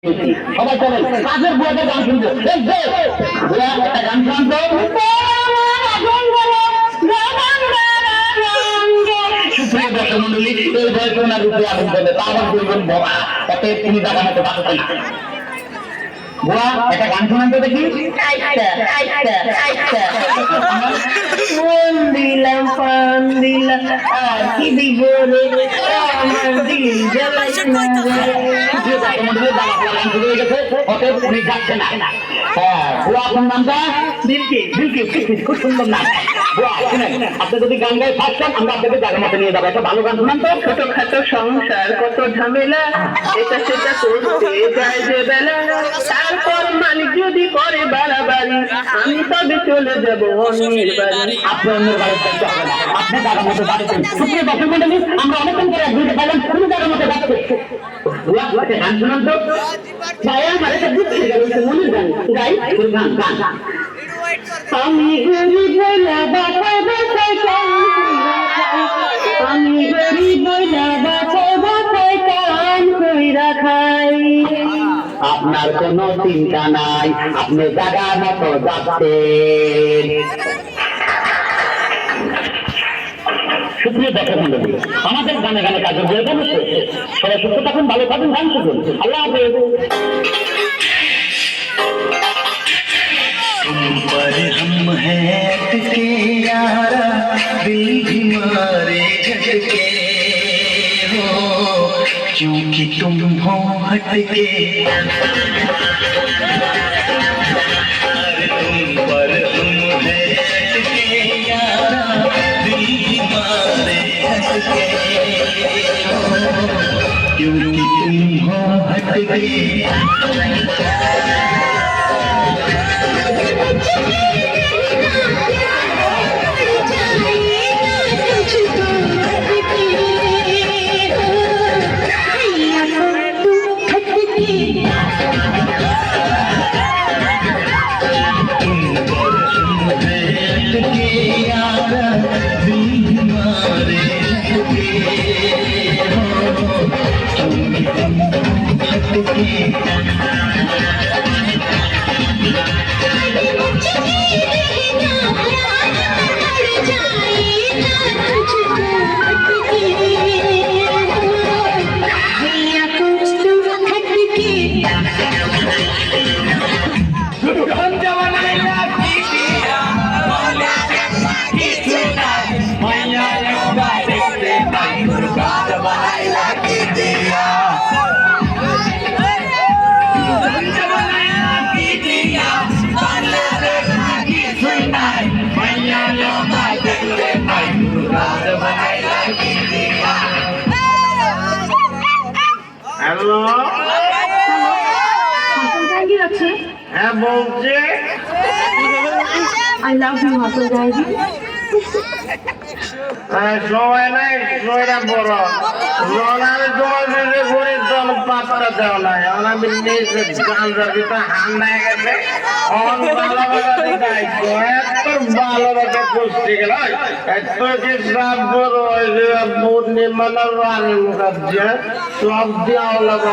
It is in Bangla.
সবাই চলেন কাজের বুয়াতে গান শুনবো একটা গান শুনবো সুপ্রিয় দর্শক মন্ডলী এই বয়সে ওনার রূপে আগুন দেবে তা আবার বলবেন বাবা তাতে তিনি দেখা মতো বাঁচতে না বুয়া একটা গান শোনান তো দেখি দিলাম পান দিলাম আর কি দিব রে আমার দিল জ্বালাই না খুব সুন্দর নাম আপনি যদি গান গায়ে থাকতেন আমরা আপনাকে জায়গা মতো নিয়ে যাবো একটা ভালো গান শুনান তো ছোটখাটো সংসার কত ঝামেলা এটা সেটা করতে যায় যে বেলা তারপর মালিক যদি করে বাড়াবাড়ি আমি তবে চলে যাবো অন্যের বাড়ি আপনি অন্যের বাড়ির থাকতে হবে না আপনি জায়গা মতো বাড়িতে সুপ্রিয় দর্শক মন্ডলী আমরা অনেকক্ষণ করে বুঝতে পারলাম কোন জায়গার মতো যাচ্ছে গান শুনান তো ভাই আমার একটা বুঝতে গেল মনের গান গাই গান গান আমি গরিব বইলা বাসায় বাসায় আমি গরিব বইলা বাসায় বাসায় কান কইরা খাই আপনার কোনো চিন্তা নাই আপনি জায়গা মতো যাচ্ছেন সুপ্রিয় দর্শক মন্ডলী আমাদের গানে গানে কাজের প্রয়োজন হচ্ছে সবাই সুস্থ থাকুন ভালো থাকুন গান শুনুন আল্লাহ হাফেজ पर हम हैं अटके यारा दिल भी मारे झटके हो क्योंकि तुम हो हटके तुम पर हम हैं अटके यारा दिल भी मारे झटके हो क्योंकि तुम हो हटके হ্যালো হ্যাঁ বলছে I love you, Hasan Jaydi. সময় নাই সময়টা বড় রোনার তোমার ঘুরে দল পাত্তা দেওয়া নাই আমি নিজে গাঞ্জার ভিতরে হান নাই গেছে এত ভালোভাবে পুষ্টি গেল এত কি সাপ বড় পূর্ণিমার রানী মুখার্জি সব দেওয়া লাগা